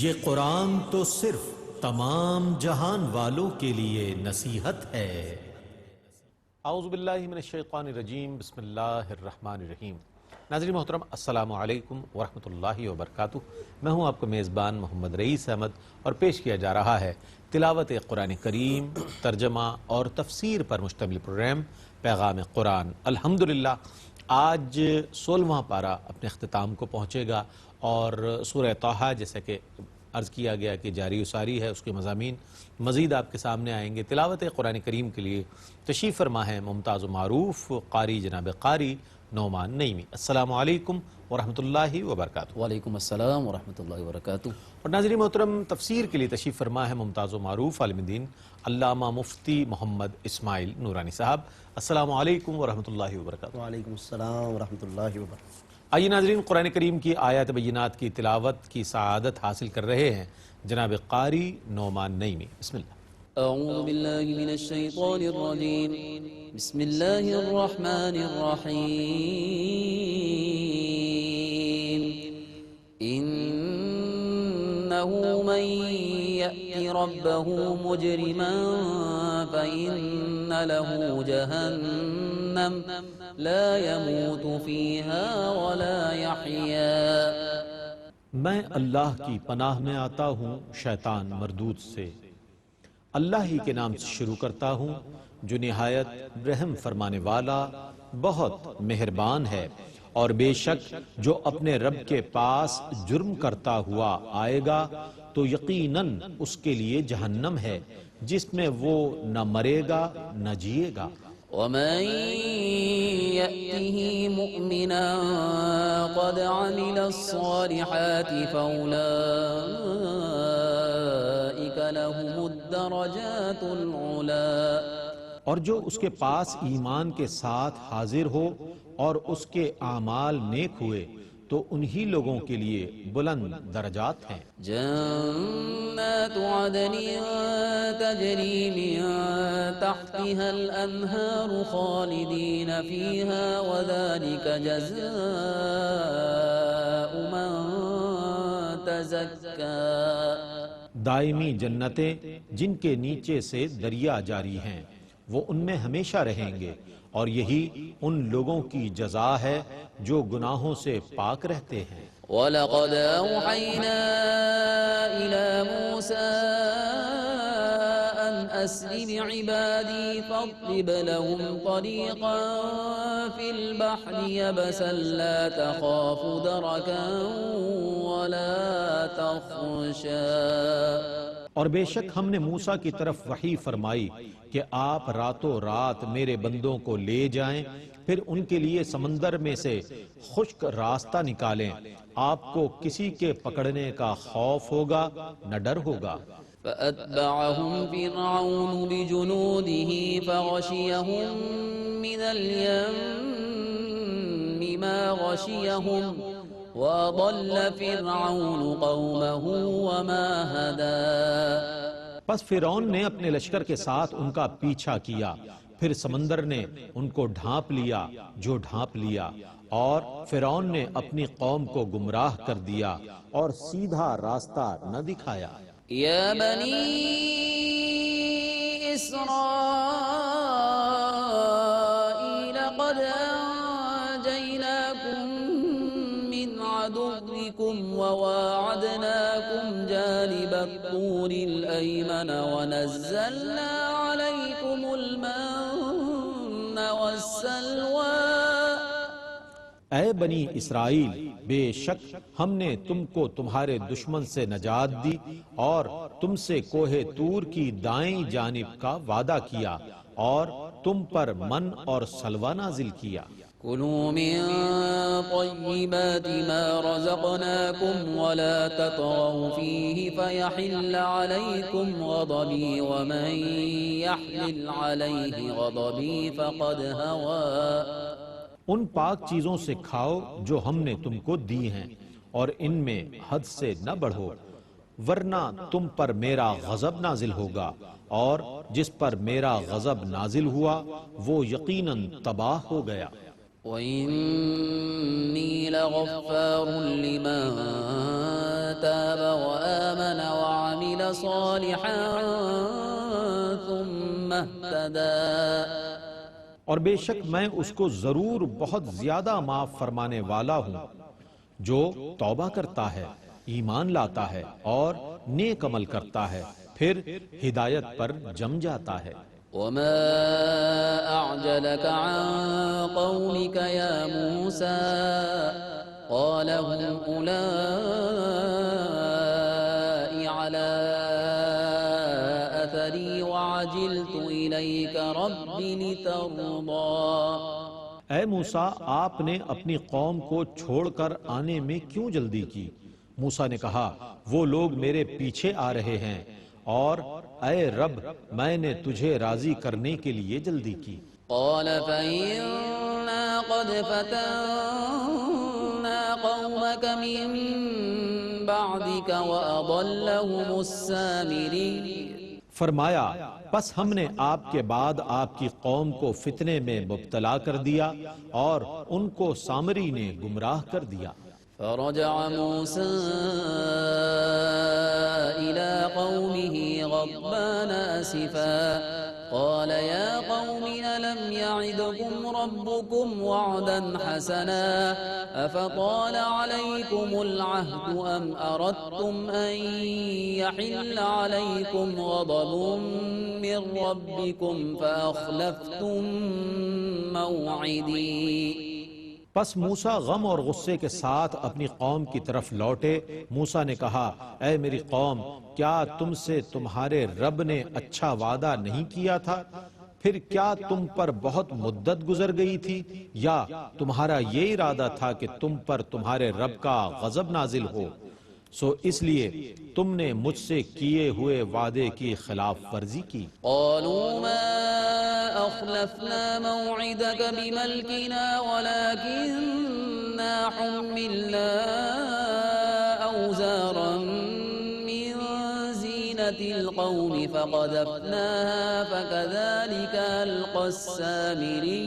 یہ قرآن تو صرف تمام جہان والوں کے لیے نصیحت ہے۔ اعوذ باللہ من الشیطان الرجیم، بسم اللہ الرحمن الرحیم۔ ناظرین محترم، السلام علیکم ورحمۃ اللہ وبرکاتہ۔ میں ہوں آپ کو میزبان محمد رئیس احمد، اور پیش کیا جا رہا ہے تلاوت قرآن کریم، ترجمہ اور تفسیر پر مشتمل پروگرام پیغام قرآن۔ الحمدللہ آج 16واں پارہ اپنے اختتام کو پہنچے گا، اور سورہ طٰہٰ جیسا کہ عرض کیا گیا کہ جاری و ساری ہے، اس کے مضامین مزید آپ کے سامنے آئیں گے۔ تلاوت قرآن کریم کے لیے تشریف فرما ہے ممتاز و معروف قاری جناب قاری نعمان نعیمی۔ السلام علیکم ورحمۃ اللہ وبرکاتہ۔ وعلیکم السلام ورحمۃ اللہ وبرکاتہ۔ اور ناظرین محترم، تفسیر کے لیے تشریف فرما ہے ممتاز و معروف عالم دین علامہ مفتی محمد اسماعیل نورانی صاحب۔ السلام علیکم ورحمۃ اللہ وبرکاتہ۔ وعلیکم السلام ورحمۃ اللہ وبرکاتہ۔ آئیے ناظرین، قرآن کریم کی آیات بینات کی تلاوت کی سعادت حاصل کر رہے ہیں جناب قاری نعمان نعیمی۔ بسم اللہ۔ اعوذ باللہ من الشیطان الرجیم، بسم اللہ الرحمن الرحیم۔ انہو من یأتی ربہ مجرما فإن له جہنم لا يموت فيها ولا يحيا۔ میں اللہ کی پناہ میں آتا ہوں شیطان مردود سے۔ اللہ ہی کے نام سے شروع کرتا ہوں جو نہایت رحم فرمانے والا بہت مہربان ہے۔ اور بے شک جو اپنے رب کے پاس جرم کرتا ہوا آئے گا تو یقیناً اس کے لیے جہنم ہے، جس میں وہ نہ مرے گا نہ جیے گا۔ ومن يأته مؤمنا قد عمل الصالحات فأولئك لهم الدرجات العلا۔ اور جو اس کے پاس ایمان کے ساتھ حاضر ہو اور اس کے اعمال نیک ہوئے تو انہی لوگوں کے لیے بلند درجات ہیں۔ جنات عدن تجری من تحتها الانہار خالدین فیہا وذلک جزاء من تزکا۔ دائمی جنتیں جن کے نیچے سے دریا جاری ہیں، وہ ان میں ہمیشہ رہیں گے، اور یہی ان لوگوں کی جزا ہے جو گناہوں سے پاک رہتے ہیں۔ وَلَقَدْ أَوْحَيْنَا إِلَى مُوسَىٰ أَنْ أَسْرِ بِعِبَادِي فَاضْرِبْ لَهُمْ طَرِيقًا فِي الْبَحْرِ يَبَسًا لَا تَخَافُ دَرَكًا وَلَا تَخْشَىٰ۔ اور بے شک ہم نے موسیٰ کی طرف وحی فرمائی کہ آپ راتوں رات میرے بندوں کو لے جائیں، پھر ان کے لیے سمندر میں سے خشک راستہ نکالیں، آپ کو کسی کے پکڑنے کا خوف ہوگا نہ ڈر ہوگا۔ فَأَتْبَعَهُمْ فِرْعَوْنُ بِجُنُودِهِ فَغَشِيَهُمْ مِنَ الْيَمِّ مَا غَشِيَهُمْ وَأَضَلَّ فِرْعَوْنُ قَوْمَهُ وَمَا هَدَىٰ۔ پس فرعون نے اپنے لشکر کے ساتھ ان کا پیچھا کیا، پھر سمندر نے ان کو ڈھانپ لیا جو ڈھانپ لیا، اور فرعون نے اپنی قوم کو گمراہ کر دیا اور سیدھا راستہ نہ دکھایا۔ یا بنی اسرائیل قد انجیناکم من عدوکم وواعدناکم جانب الطور الایمن ونزلنا علیکم المن والسلوى۔ اے بنی اسرائیل، بے شک ہم نے تم کو تمہارے دشمن سے نجات دی اور تم سے کوہ طور کی دائیں جانب کا وعدہ کیا، اور تم پر من اور سلوہ نازل کیا۔ كلوا من طيبات ما رزقناكم ولا تطغوا فيه فيحل عليكم غضبي ومن يحلل عليه غضبي فقد هوى۔ ان پاک چیزوں سے کھاؤ جو ہم نے تم کو دی ہیں، اور ان میں حد سے نہ بڑھو، ورنہ تم پر میرا غضب نازل ہوگا، اور جس پر میرا غضب نازل ہوا وہ یقیناً تباہ ہو گیا۔ وَإِنِّي لَغَفَّارٌ لِمَن تاب وآمن وعمل صالحا ثم اهتدى اور بے شک میں اس کو ضرور بہت زیادہ معاف فرمانے والا ہوں جو توبہ کرتا ہے، ایمان لاتا ہے اور نیک عمل کرتا ہے، پھر ہدایت پر جم جاتا ہے۔ وما أعجلك عن قومك يا موسى قال هم أولئك على أثري وعجلت إليك رب لترضى اے موسیٰ، آپ نے اپنی قوم کو چھوڑ کر آنے میں کیوں جلدی کی؟ موسیٰ نے کہا وہ لوگ میرے پیچھے آ رہے ہیں اور اے رب میں نے تجھے راضی کرنے کے لیے جلدی کی۔ قال فإنا قد فتنا قومك من بعدك وأضلهم السامري فرمایا پس ہم نے آپ کے بعد آپ کی قوم کو فتنے میں مبتلا کر دیا اور ان کو سامری نے گمراہ کر دیا۔ فرجع موسى إلى قومه غضبان أسفا قال يا قوم ألم يعدكم ربكم وعدا حسنا أفطال عليكم العهد أم أردتم أن يحل عليكم غضب من ربكم فأخلفتم موعدي۔ پس موسیٰ غم اور غصے کے ساتھ اپنی قوم کی طرف لوٹے۔ موسیٰ نے کہا اے میری قوم، کیا تم سے تمہارے رب نے اچھا وعدہ نہیں کیا تھا؟ پھر کیا تم پر بہت مدت گزر گئی تھی یا تمہارا یہ ارادہ تھا کہ تم پر تمہارے رب کا غضب نازل ہو؟ سو اس لیے تم نے مجھ سے کیے ہوئے وعدے کی خلاف ورزی کی۔ قالوا ما أخلفنا موعدك بملكنا ولكننا حملنا أوزارا من زينة القوم فقذفناها فكذلك ألقى السامري۔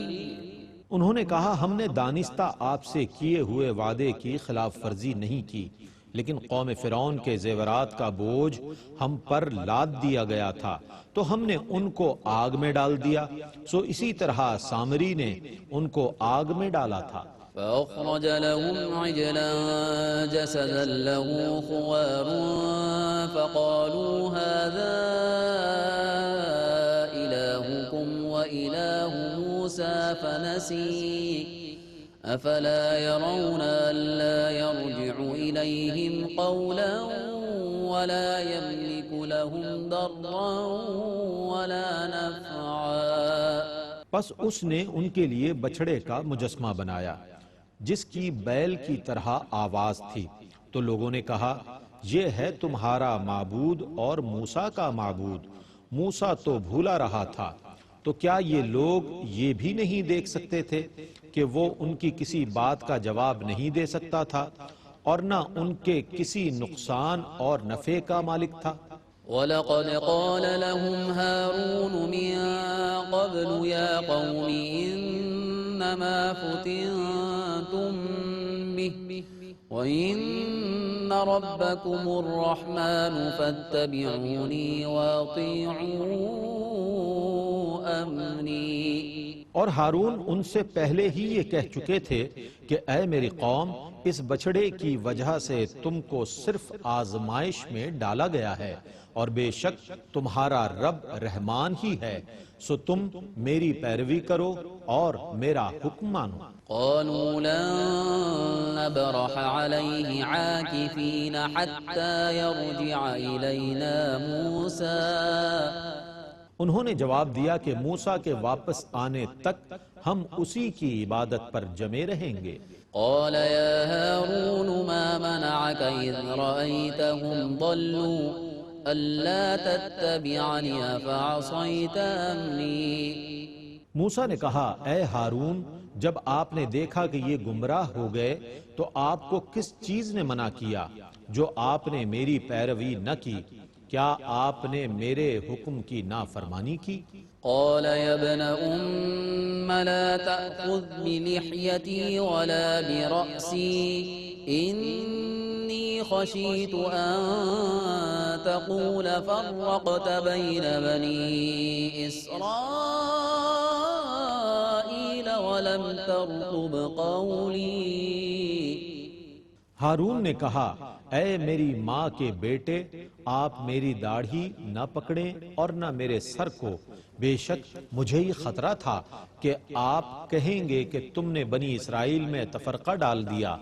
انہوں نے کہا ہم نے دانستہ آپ سے کیے ہوئے وعدے کی خلاف ورزی نہیں کی، لیکن قوم فرعون کے زیورات کا بوجھ ہم پر لاد دیا گیا تھا تو ہم نے ان کو آگ میں ڈال دیا، سو اسی طرح سامری نے ان کو آگ میں ڈالا تھا۔ فأخرج لهم عجلا جسدا له خوار فقالوا هذا إلهكم وإله موسى فنسي أفلا يرون ألا يرجع إليهم قولا ولا يملك لهم ضرا ولا نفعا۔ پس اس نے ان کے لیے بچڑے کا مجسمہ بنایا جس کی بیل کی طرح آواز تھی، تو لوگوں نے کہا یہ ہے تمہارا معبود اور موسیٰ کا معبود، موسیٰ تو بھولا رہا تھا، تو کیا یہ لوگ یہ بھی نہیں دیکھ سکتے تھے کہ وہ ان کی کسی بات کا جواب نہیں دے سکتا تھا اور نہ ان کے کسی نقصان اور نفع کا مالک تھا؟ وَلَقَدْ قَالَ لَهُمْ هَارُونُ مِن قَبْلُ يَا قَوْمِ إِنَّمَا فُتِنْتُمْ بِهِ وَإِنَّ رَبَّكُمُ الرَّحْمَنُ فَاتَّبِعُونِي وَأَطِيعُوا أَمْرِي۔ اور ہارون ان سے پہلے ہی یہ کہہ چکے تھے کہ اے میری قوم، اس بچڑے کی وجہ سے تم کو صرف آزمائش میں ڈالا گیا ہے اور بے شک تمہارا رب رحمان ہی ہے، سو تم میری پیروی کرو اور میرا حکم مانو۔ قالوا لن نبرح عليه عاكفين حتى يرجع إلينا موسى۔ انہوں نے جواب دیا کہ موسیٰ کے واپس آنے تک ہم اسی کی عبادت پر جمے رہیں گے۔ قال يا هارون ما منعك إذ رأيتهم ضلوا ألا تتبعني أفعصيت أمري۔ موسیٰ نے کہا اے ہارون، جب آپ نے دیکھا کہ یہ گمراہ ہو گئے تو آپ کو کس چیز نے منع کیا جو آپ نے میری پیروی نہ کی؟ کیا آپ نے میرے حکم کی نافرمانی کی؟ قال يا ابن لا تأخذ بلحيتي ولا برأسي إني خشيت أن تقول فرقت بين بني إسرائيل ولم ترقب قولي. ہارون نے کہا اے میری ماں کے بیٹے آپ میری داڑھی نہ پکڑیں اور نہ میرے سر کو، بے شک مجھے ہی خطرہ تھا کہ آپ کہیں گے کہ تم نے بنی اسرائیل میں تفرقہ ڈال دیا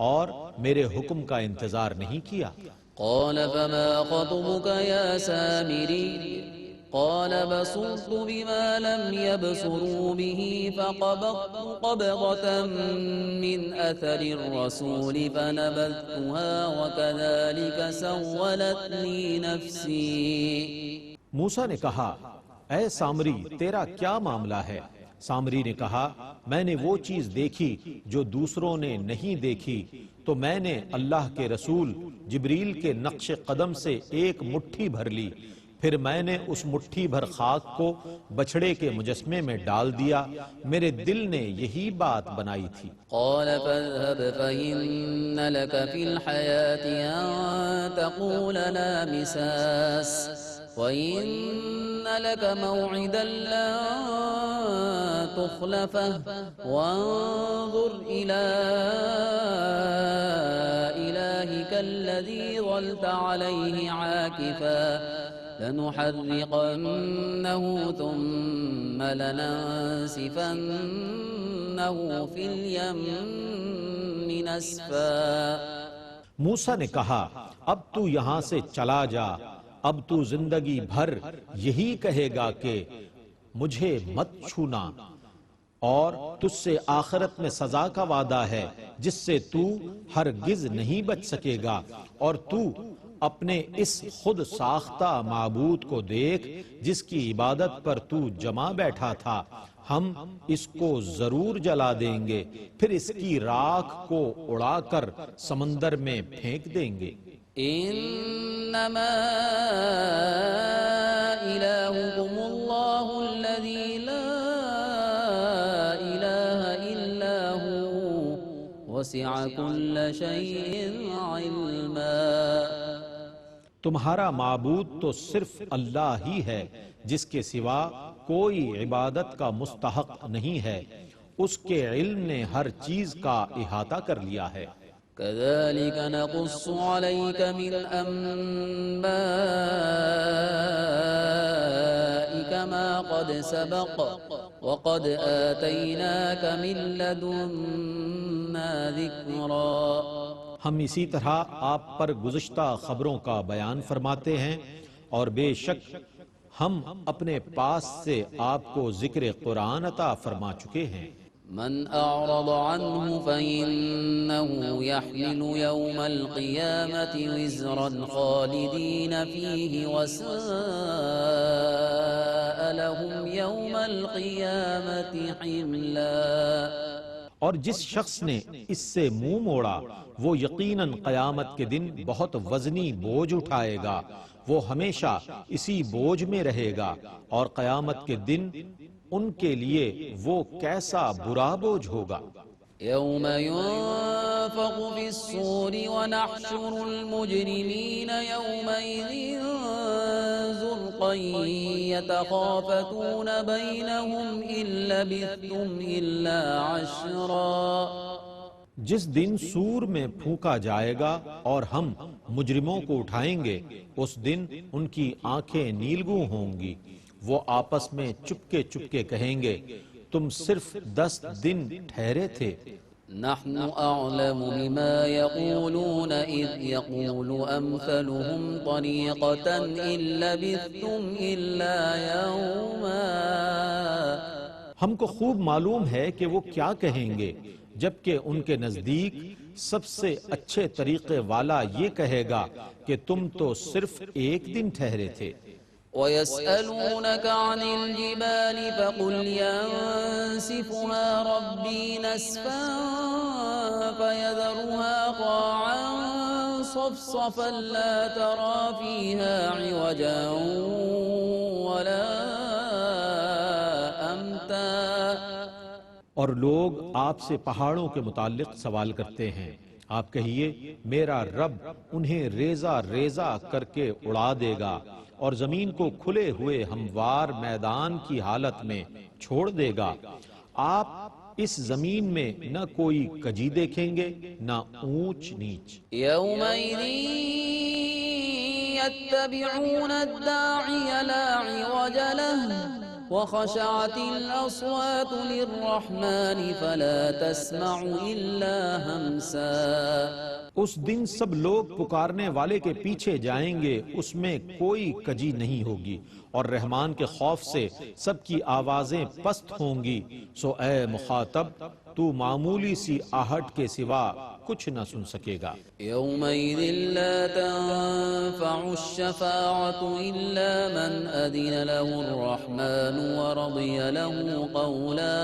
اور میرے حکم کا انتظار نہیں کیا. قال فما خطبك يا سامري؟ قال بصرت بما لم يبصروا به فقبضت قبضة من أثر الرسول فنبذتها وكذلك سولت لي نفسي. موسیٰ نے کہا اے سامری تیرا کیا معاملہ ہے؟ سامری نے کہا میں نے وہ چیز دیکھی جو دوسروں نے نہیں دیکھی تو میں نے اللہ کے رسول جبریل کے نقش قدم سے ایک مٹھی بھر لی، پھر میں نے اس مٹھی بھر خاک کو بچھڑے کے مجسمے میں ڈال دیا، میرے دل نے یہی بات بنائی تھی. قال فاذهب فإن لك في الحياة أن تقول لا مساس وإن لك موعدا لا تخلفه وانظر إلى إلهك الذي ظلت عليه عاكفا لنحرقنه ثم لننسفنه في اليم نسفا. موسیٰ نے کہا اب تو یہاں سے چلا جا، اب تو زندگی بھر یہی کہے گا کہ مجھے مت چھونا، اور تجھ سے آخرت میں سزا کا وعدہ ہے جس سے تو ہرگز نہیں بچ سکے گا، اور تو اپنے اس خود ساختہ معبود کو دیکھ جس کی عبادت پر تو جمع بیٹھا تھا، ہم اس کو ضرور جلا دیں گے، پھر اس کی راکھ کو اڑا کر سمندر میں پھینک دیں گے. انما الہکم اللہ الذی لا الہ الا ہو وسع کل شیء علما. تمہارا معبود تو صرف اللہ ہی ہے جس کے سوا کوئی عبادت کا مستحق نہیں ہے، اس کے علم نے ہر چیز کا احاطہ کر لیا ہے. كذلك نقص عليك من أنبائك ما قد سبق وقد آتيناك من لدنا ذكرا. ہم اسی طرح آپ پر گزشتہ خبروں کا بیان فرماتے ہیں اور بے شک ہم اپنے پاس سے آپ کو ذکر قرآن عطا فرما چکے ہیں. من أعرض عنه فإنه يحمل يوم القيامة وزرا خالدين فيه وساء لهم يوم القيامة حملا. اور جس شخص نے اس سے منہ موڑا وہ یقیناً قیامت کے دن بہت وزنی بوجھ اٹھائے گا، وہ ہمیشہ اسی بوجھ میں رہے گا، اور قیامت کے دن ان کے لیے وہ کیسا برا بوجھ ہوگا. يوم ينفخ في الصور ونحشر المجرمين يومئذ زرقا يتخافتون بينهم إن لبثتم إلا عشرا. جس دن سور میں پھونکا جائے گا اور ہم مجرموں کو اٹھائیں گے، اس دن ان کی آنکھیں نیلگوں ہوں گی، وہ آپس میں چپکے چپکے کہیں گے تم صرف 10 دن ٹھہرے تھے. نحن أعلم بما يقولون إذ يقول أمثلهم طريقة إن لبثتم إلا يوما. ہم کو خوب معلوم ہے کہ وہ کیا کہیں گے، جبکہ ان کے نزدیک سب سے اچھے طریقے والا یہ کہے گا کہ تم تو صرف ایک دن ٹھہرے تھے. وَيَسْأَلُونَكَ عَنِ الْجِبَالِ فَقُلْ يَنسِفُهَا رَبِّي نَسْفًا فَيَذَرُهَا قَاعًا صَفْصَفًا لَا تَرَى فِيهَا عِوَجًا وَلَا أَمْتًا. اور لوگ آپ سے پہاڑوں کے متعلق سوال کرتے ہیں، آپ کہیے میرا رب انہیں ریزہ ریزہ کر کے اڑا دے گا اور زمین کو کھلے ہوئے ہموار میدان کی حالت میں چھوڑ دے گا۔ آپ اس زمین میں نہ کوئی کجی دیکھیں گے نہ اونچ نیچ۔ يومئذ يتبعون الداعي لا عوج له وخشعت الأصوات للرحمن فلا تسمع إلا همسا۔ اس دن سب لوگ پکارنے والے کے پیچھے جائیں گے، اس میں کوئی کجی نہیں ہوگی اور رحمان کے خوف سے سب کی آوازیں پست ہوں گی۔ سو اے مخاطب تو معمولی سی آہٹ کے سوا کچھ نہ سن سکے گا۔ يومئذ لا تنفع الشفاعة إلا من أذن له الرحمن ورضي له قولا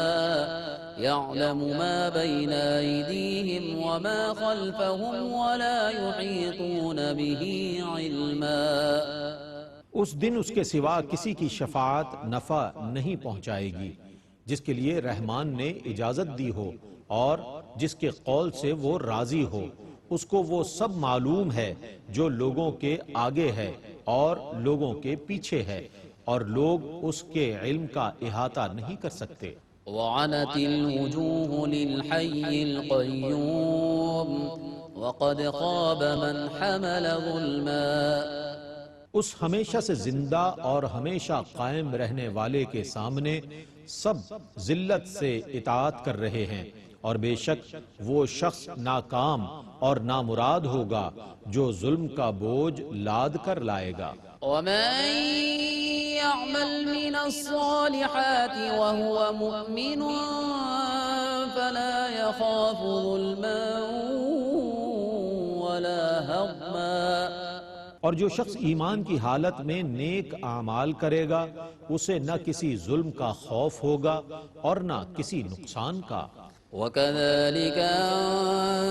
يعلم ما بين أيديهم وما خلفهم ولا يحيطون به علما۔ اس دن اس کے سوا کسی کی شفاعت نفع نہیں پہنچائے گی جس کے لیے رحمان نے اجازت دی ہو اور جس کے قول سے وہ راضی ہو۔ اس کو وہ سب معلوم ہے جو لوگوں کے آگے ہے اور لوگوں کے پیچھے ہے، اور لوگ اس کے علم کا احاطہ نہیں کر سکتے۔ وعنت الوجوه للحي القيوم وقد خاب من حمل ظلما۔ اس ہمیشہ سے زندہ اور ہمیشہ قائم رہنے والے کے سامنے سب ذلت سے اطاعت کر رہے ہیں، اور بے شک وہ شخص ناکام اور نامراد ہوگا جو ظلم کا بوجھ لاد کر لائے گا۔ ومن يعمل من الصالحات وهو مؤمن فلا يخاف ظلما ولا هضما۔ اور جو شخص ایمان کی حالت میں نیک اعمال کرے گا اسے نہ کسی ظلم کا خوف ہوگا اور نہ کسی نقصان کا۔ وكذلك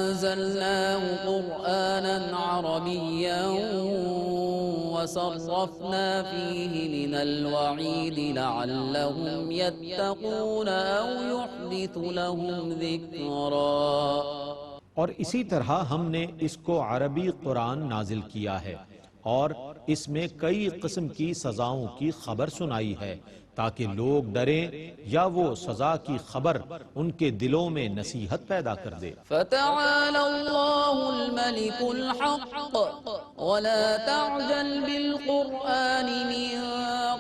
أنزلناه قرآنا عربيا وصرفنا فيه من الوعيد لعلهم يتقون أو يحدث لهم ذكرا۔ اور اسی طرح ہم نے اس کو عربی قرآن نازل کیا ہے اور اس میں کئی قسم کی سزاؤں کی خبر سنائی ہے تاکہ لوگ ڈریں یا وہ سزا کی خبر ان کے دلوں میں نصیحت پیدا کر دے۔ فتعالى الله الملك الحق ولا تعجل بالقرآن من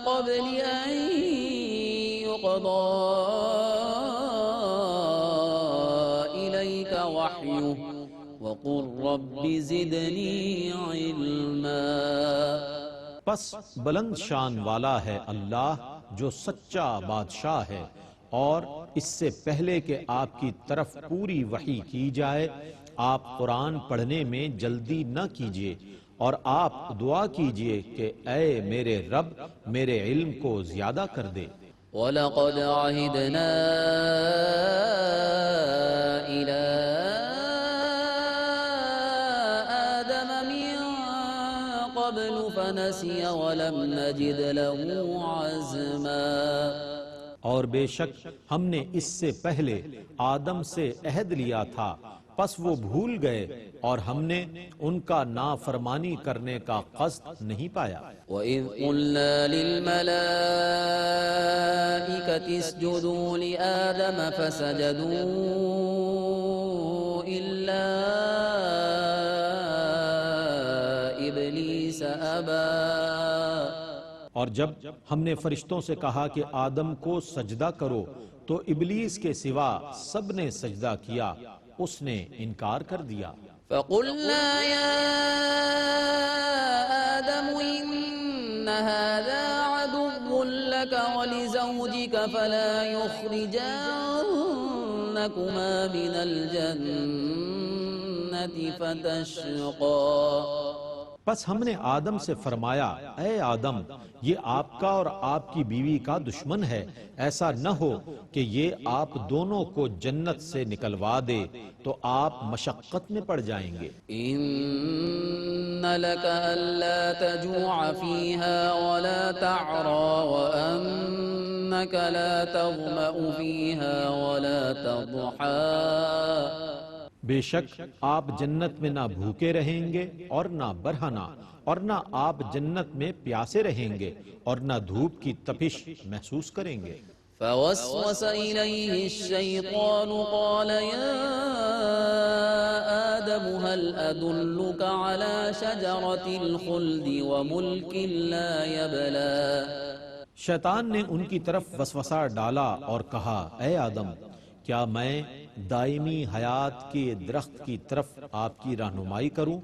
قبل أن يقضى إليك وحيه وقل رب زدني علما۔ پس بلند شان والا ہے اللہ جو سچا بادشاہ ہے، اور اس سے پہلے کہ آپ کی طرف پوری وحی کی جائے آپ قرآن پڑھنے میں جلدی نہ کیجیے، اور آپ دعا کیجیے کہ اے میرے رب میرے علم کو زیادہ کر دے۔ وَلَقَدْ عَهِدْنَا إِلَىٰ آدَمَ مِن قَبْلُ فَنَسِيَ وَلَمْ نَجِدْ لَهُ عَزْمًا۔ اور بے شک ہم نے اس سے پہلے آدم سے عہد لیا تھا، پس وہ بھول گئے اور ہم نے ان کا نافرمانی کرنے کا قصد نہیں پایا۔ وَإِذْ قُلْنَا لِلْمَلَائِكَةِ اسْجُدُوا لِآدَمَ فَسَجَدُوا إِلَّا إِبْلِيسَ أَبَى۔ اور جب ہم نے فرشتوں سے کہا کہ آدم کو سجدہ کرو تو ابلیس کے سوا سب نے سجدہ کیا، اس نے انکار کر دیا۔ فَقُلْنَا يَا آدَمُ إِنَّ هَذَا عَدُوٌّ لَكَ وَلِزَوْجِكَ فَلَا يُخْرِجَنَّكُمَا مِنَ الْجَنَّةِ فَتَشْقَىٰ۔ پس ہم نے آدم سے فرمایا اے آدم یہ آپ کا اور آپ کی بیوی کا دشمن ہے، ایسا نہ ہو کہ یہ آپ دونوں کو جنت سے نکلوا دے تو آپ مشقت میں پڑ جائیں گے۔ إِنَّ لَكَ أَلَّا تَجُوعَ فِيهَا وَلَا تَعْرَىٰ وَأَنَّكَ لَا تَظْمَأُ فِيهَا وَلَا تَضْحَىٰ۔ بے شک آپ جنت میں نہ بھوکے رہیں گے اور نہ برہنہ، اور نہ آپ جنت میں پیاسے رہیں گے اور نہ دھوپ کی تپش محسوس کریں گے۔ فوسوس إليه الشيطان قال يا آدم هل أدلك على شجرة الخلد وملك لا يبلى؟ شیطان نے ان کی طرف وسوسہ ڈالا اور کہا، اے آدم، کیا میں دائمی حیات کے درخت کی طرف آپ کی رہنمائی کروں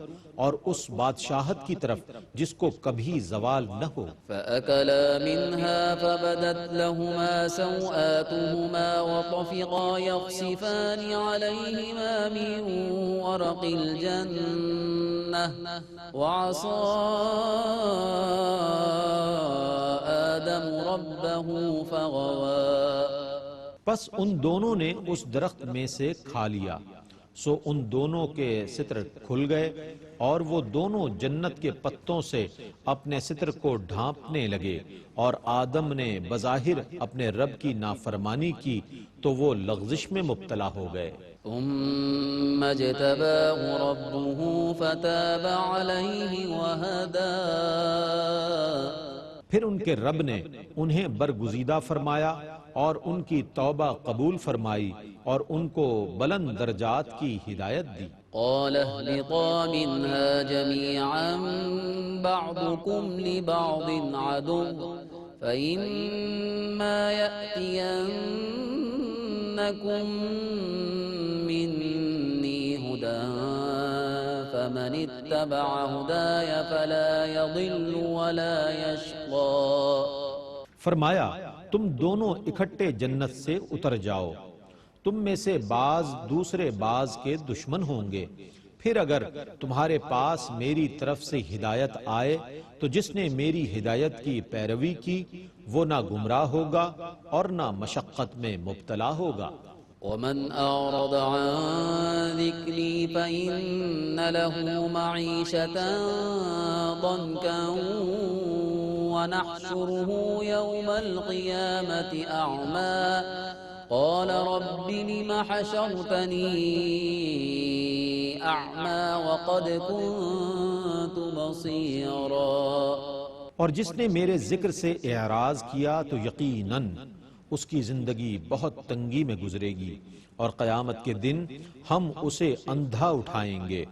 اور اس بادشاہت کی طرف جس کو کبھی زوال نہ ہو؟ فأكلا منها فبدت لهما سوآتهما وطفقا يخصفان عليهما من ورق الجنة وعصى آدم ربه فغوى۔ پس ان دونوں نے اس درخت میں سے کھا لیا، سو ان دونوں کے ستر کھل گئے اور وہ دونوں جنت کے پتوں سے اپنے ستر کو ڈھانپنے لگے، اور آدم نے بظاہر اپنے رب کی نافرمانی کی تو وہ لغزش میں مبتلا ہو گئے۔ ثم اجتباه ربه فتاب عليه وهدى۔ پھر ان کے رب نے انہیں برگزیدہ فرمایا اور ان کی توبہ قبول فرمائی اور ان کو بلند درجات کی ہدایت دی۔ قال اهبطا منها جميعا بعضكم لبعض عدو فإما يأتينكم مني هدى فمن اتبع هداي فلا يضل ولا يشقى۔ فرمایا، تم دونوں اکٹھے جنت سے اتر جاؤ، تم میں سے بعض دوسرے بعض کے دشمن ہوں گے، پھر اگر تمہارے پاس میری طرف سے ہدایت آئے تو جس نے میری ہدایت کی پیروی کی وہ نہ گمراہ ہوگا اور نہ مشقت میں مبتلا ہوگا۔ ومن أعرض عن ذكري فإن له معيشة ضنكا ونحشره يوم القيامة أعمى قال رب لم حشرتني أعمى وقد كنت بصيرا۔ اور جس نے میرے ذکر سے اعراض کیا تو یقیناً اس کی زندگی بہت تنگی میں گزرے گی، اور قیامت کے دن ہم اسے اندھا اٹھائیں گے۔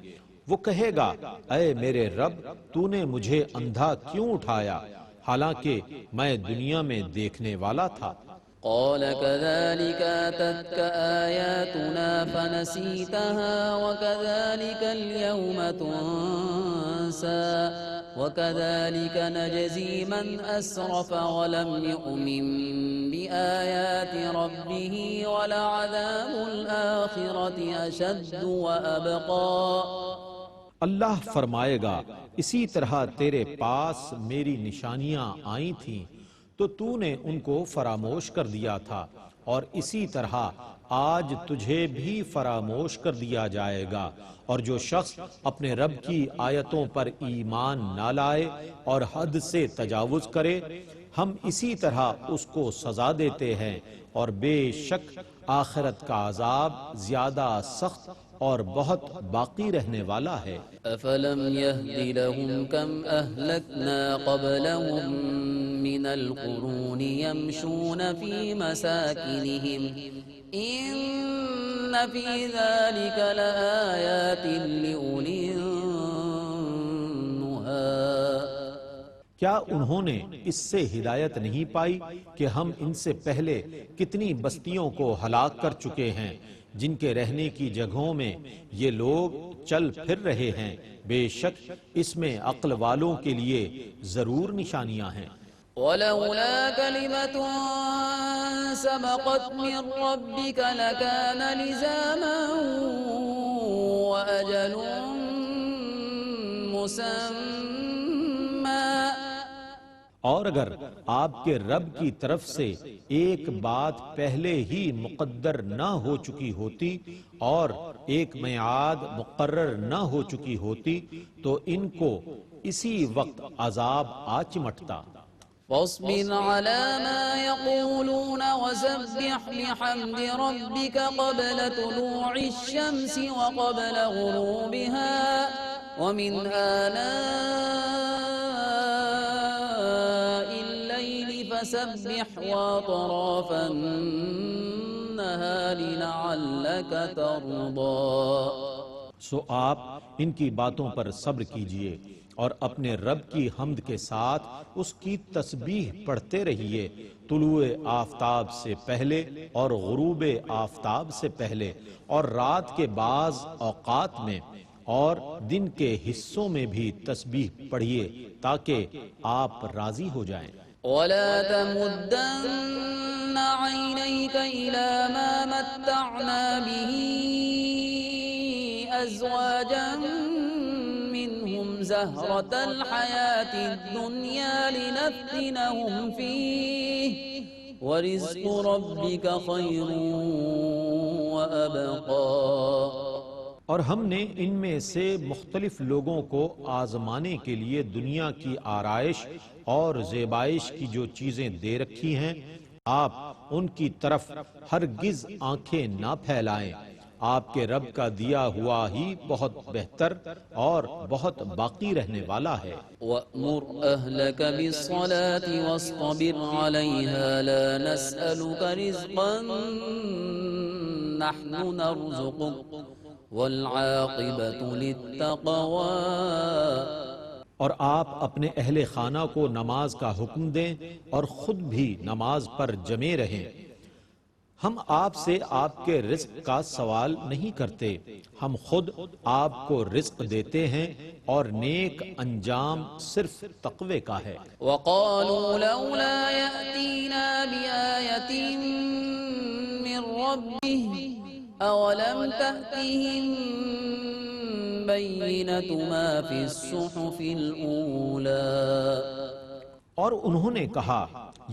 وہ کہے گا، اے میرے رب، تو نے مجھے اندھا کیوں اٹھایا حالانکہ میں دنیا میں دیکھنے والا تھا۔ قال كذلك أتتك آياتنا فنسيتها وكذلك اليوم تنسى وكذلك نجزي من أسرف ولم يؤمن بآيات ربه ولعذاب الآخرة أشد وأبقى۔ اللہ فرمائے گا، اسی طرح تیرے پاس میری نشانیاں آئی تھیں تو تو نے ان کو فراموش کر دیا تھا، اور اسی طرح آج تجھے بھی فراموش کر دیا جائے گا، اور جو شخص اپنے رب کی آیتوں پر ایمان نہ لائے اور حد سے تجاوز کرے ہم اسی طرح اس کو سزا دیتے ہیں، اور بے شک آخرت کا عذاب زیادہ سخت اور بہت باقی رہنے والا ہے۔ أفلم يهد لهم كم أهلكنا قبلهم من القرون يمشون في مساكنهم إن في ذلك لآيات لأولي النهى۔ کیا انہوں نے اس سے ہدایت نہیں پائی کہ ہم ان سے پہلے کتنی بستیوں کو ہلاک کر چکے ہیں جن کے رہنے کی جگہوں میں یہ لوگ چل پھر رہے ہیں، بے شک اس میں عقل والوں کے لیے ضرور نشانیاں ہیں۔ ولولا كلمة سبقت من ربك لكان لزاما وأجل مسمى۔ اور اگر آپ کے رب کی طرف سے ایک بات پہلے ہی مقدر نہ ہو چکی ہوتی اور ایک میعاد مقرر نہ ہو چکی ہوتی تو ان کو اسی وقت عذاب آ چمٹتا۔ فاصبر على ما يقولون وسبح بحمد ربك قبل طلوع الشمس وقبل غروبها ومن آناء الليل فسبح وأطراف النهار لعلك ترضى۔ سو آپ ان کی باتوں پر صبر کیجئے اور اپنے رب کی حمد کے ساتھ اس کی تسبیح پڑھتے رہیے طلوع آفتاب سے پہلے اور غروب آفتاب سے پہلے اور رات کے بعض اوقات میں اور دن کے حصوں میں بھی تسبیح پڑھیے تاکہ آپ راضی ہو جائیں۔ ولا تمدن عينيك إلى ما متعنا به أزواجا منهم زهرة الحياة الدنيا لنفتنهم فيه ورزق ربك خير وأبقى۔ اور ہم نے ان میں سے مختلف لوگوں کو آزمانے کے لیے دنیا کی آرائش اور زیبائش کی جو چیزیں دے رکھی ہیں، آپ ان کی طرف ہرگز آنکھیں نہ پھیلائیں، آپ کے رب کا دیا ہوا ہی بہت بہتر اور بہت باقی رہنے والا ہے۔ وَأْمُرْ أَهْلَكَ بِالصَّلَاةِ وَاصْطَبِرْ عَلَيْهَا لَا نَسْأَلُكَ رِزْقًا نَحْنُ نَرْزُقُكَ وَالْعَاقِبَةُ لِلتَّقْوَى۔ اور آپ اپنے اہل خانہ کو نماز کا حکم دیں اور خود بھی نماز پر جمے رہیں۔ ہم آپ سے آپ کے رزق کا سوال نہیں کرتے، ہم خود آپ کو رزق دیتے ہیں اور نیک انجام صرف تقوی کا ہے۔ وَقَالُوا لَوْلَا يَأْتِينَا بِآيَةٍ مِّن رَّبِّهِ أَوَلَمْ تَأْتِهِم بَيِّنَةُ مَا فِي الصُّحُفِ الْأُولَى۔ اور انہوں نے کہا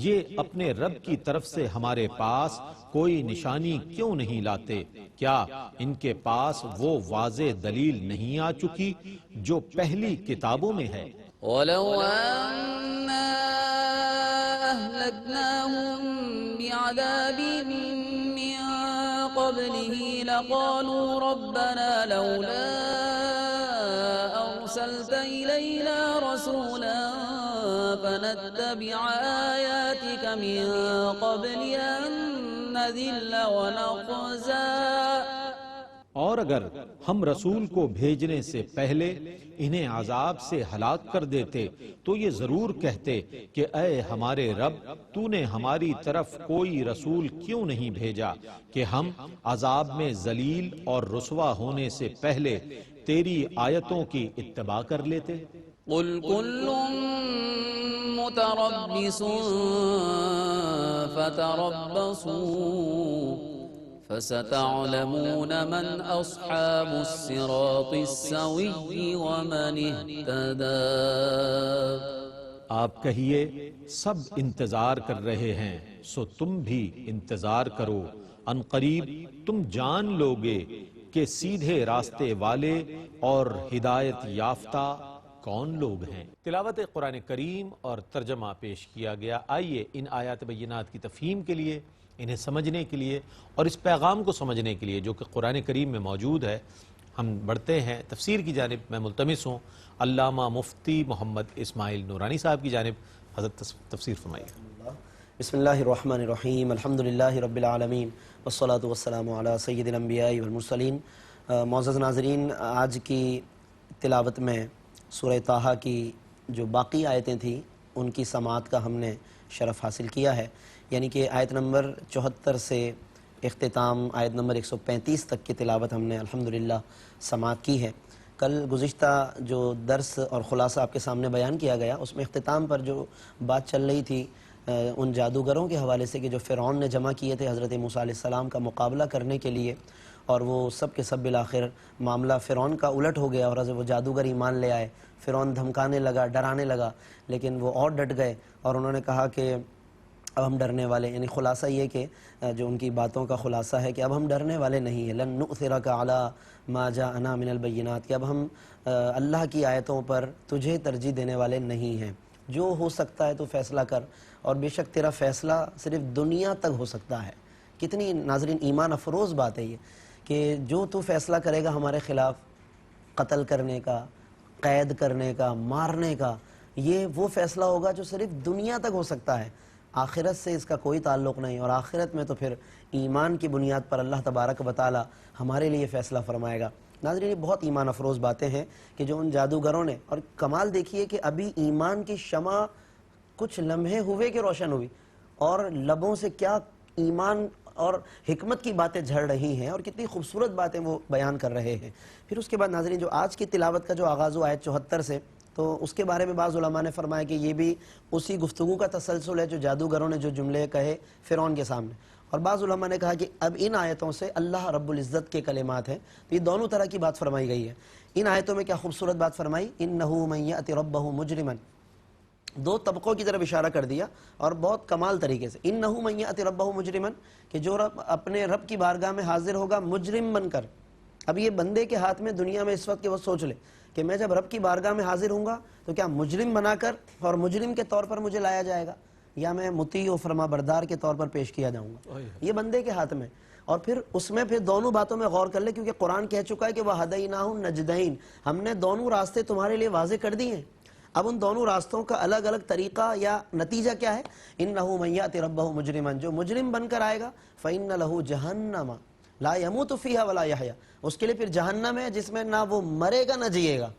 یہ اپنے رب کی طرف سے ہمارے پاس کوئی نشانی کیوں نہیں لاتے؟ کیا ان کے پاس وہ واضح دلیل نہیں آ چکی جو پہلی کتابوں میں ہے؟ وَلَوْ أَنَّا أَهْلَكْنَاهُمْ بِعَذَابٍ مِّن قَبْلِهِ لَقَالُوا رَبَّنَا لَوْلَا أَرْسَلْتَ إِلَيْنَا رَسُولًا فَنَتَّبِعَ آيَاتِكَ مِن قَبْلِ أَن نَّذِلَّ وَنَخْزَىٰ۔ اور اگر ہم رسول کو بھیجنے سے پہلے انہیں عذاب سے ہلاک کر دیتے تو یہ ضرور کہتے کہ اے ہمارے رب، تو نے ہماری طرف کوئی رسول کیوں نہیں بھیجا کہ ہم عذاب میں ذلیل اور رسوا ہونے سے پہلے تیری آیتوں کی اتباع کر لیتے۔ قُلْ كُلٌّ مُتَرَبِّصٌ فَتَرَبَّصُوا فَسَتَعْلَمُونَ مَنْ أَصْحَابُ الصِّرَاطِ السَّوِيِّ وَمَنِ اهْتَدَىٰ۔ آپ کہیے سب انتظار کر رہے ہیں سو تم بھی انتظار کرو، ان قریب تم جان لوگے کہ سیدھے راستے والے اور ہدایت یافتہ کون لوگ ہیں۔ تلاوت قرآن کریم اور ترجمہ پیش کیا گیا۔ آئیے ان آیات بینات کی تفہیم کے لیے، انہیں سمجھنے کے لیے اور اس پیغام کو سمجھنے کے لیے جو کہ قرآن کریم میں موجود ہے، ہم بڑھتے ہیں تفسیر کی جانب۔ میں ملتمس ہوں علامہ مفتی محمد اسماعیل نورانی صاحب کی جانب، حضرت تفسیر فرمائیے۔ بسم اللہ الرحمن الرحیم، الحمدللہ رب العالمین والصلاة والسلام علی سید الانبیاء والمرسلین۔ معزز ناظرین، آج کی تلاوت میں سورہ طٰہٰ کی جو باقی آیتیں تھیں ان کی سماعت کا ہم نے شرف حاصل کیا ہے، یعنی کہ آیت نمبر 74 سے اختتام آیت نمبر 135 تک کی تلاوت ہم نے الحمدللہ سماعت کی ہے۔ کل گزشتہ جو درس اور خلاصہ آپ کے سامنے بیان کیا گیا اس میں اختتام پر جو بات چل رہی تھی ان جادوگروں کے حوالے سے کہ جو فرعون نے جمع کیے تھے حضرت موسیٰ علیہ السلام کا مقابلہ کرنے کے لیے، اور وہ سب کے سب بالآخر معاملہ فرعون کا الٹ ہو گیا اور وہ جادوگر ایمان لے آئے۔ فرعون دھمکانے لگا، ڈرانے لگا، لیکن وہ اور ڈٹ گئے اور انہوں نے کہا کہ اب ہم ڈرنے والے، یعنی خلاصہ یہ کہ جو ان کی باتوں کا خلاصہ ہے کہ اب ہم ڈرنے والے نہیں ہیں، لن نؤثرک علی ما جاءنا من البینات، کہ اب ہم اللہ کی آیتوں پر تجھے ترجیح دینے والے نہیں ہیں۔ جو ہو سکتا ہے تو فیصلہ کر، اور بے شک تیرا فیصلہ صرف دنیا تک ہو سکتا ہے۔ کتنی ناظرین ایمان افروز بات ہے یہ کہ جو تو فیصلہ کرے گا ہمارے خلاف، قتل کرنے کا، قید کرنے کا، مارنے کا، یہ وہ فیصلہ ہوگا جو صرف دنیا تک ہو سکتا ہے، آخرت سے اس کا کوئی تعلق نہیں، اور آخرت میں تو پھر ایمان کی بنیاد پر اللہ تبارک و تعالی ہمارے لیے فیصلہ فرمائے گا۔ ناظرین یہ بہت ایمان افروز باتیں ہیں کہ جو ان جادوگروں نے، اور کمال دیکھیے کہ ابھی ایمان کی شمع کچھ لمحے ہوئے کہ روشن ہوئی، اور لبوں سے کیا ایمان اور حکمت کی باتیں جھڑ رہی ہیں، اور کتنی خوبصورت باتیں وہ بیان کر رہے ہیں۔ پھر اس کے بعد ناظرین جو آج کی تلاوت کا جو آغاز ہوا آیت 74 سے، تو اس کے بارے میں بعض علماء نے فرمایا کہ یہ بھی اسی گفتگو کا تسلسل ہے جو جادوگروں نے جو جملے کہے فرعون کے سامنے، اور بعض علماء نے کہا کہ اب ان آیتوں سے اللہ رب العزت کے کلمات ہیں، تو یہ دونوں طرح کی بات فرمائی گئی ہے۔ ان آیتوں میں کیا خوبصورت بات فرمائی، انہ من یأتی ربہ مجرما، دو طبقوں کی طرف اشارہ کر دیا اور بہت کمال طریقے سے، انہ من یأتی ربہ مجرما، کہ جو رب اپنے رب کی بارگاہ میں حاضر ہوگا مجرم بن کر۔ اب یہ بندے کے ہاتھ میں دنیا میں اس وقت کہ وہ سوچ لے کہ میں جب رب کی بارگاہ میں حاضر ہوں گا تو کیا مجرم بنا کر اور مجرم کے طور پر مجھے لایا جائے گا، یا میں مطیع و فرما بردار کے طور پر پیش کیا جاؤں گا، یہ بندے کے ہاتھ میں۔ اور پھر اس میں پھر دونوں باتوں میں غور کر لے، کیونکہ قرآن کہہ چکا ہے کہ وَهَدَيْنَاهُ النَّجْدَيْنِ، ہم نے دونوں راستے تمہارے لیے واضح کر دیے ہیں۔ اب ان دونوں راستوں کا الگ الگ طریقہ یا نتیجہ کیا ہے، انہ من یأتی ربہ مجرما، جو مجرم بن کر آئے گا فإن لہ جہنم لا يموت فیہا ولا یحیا، اس کے لیے پھر جہنم ہے جس میں نہ وہ مرے گا نہ جیے گا،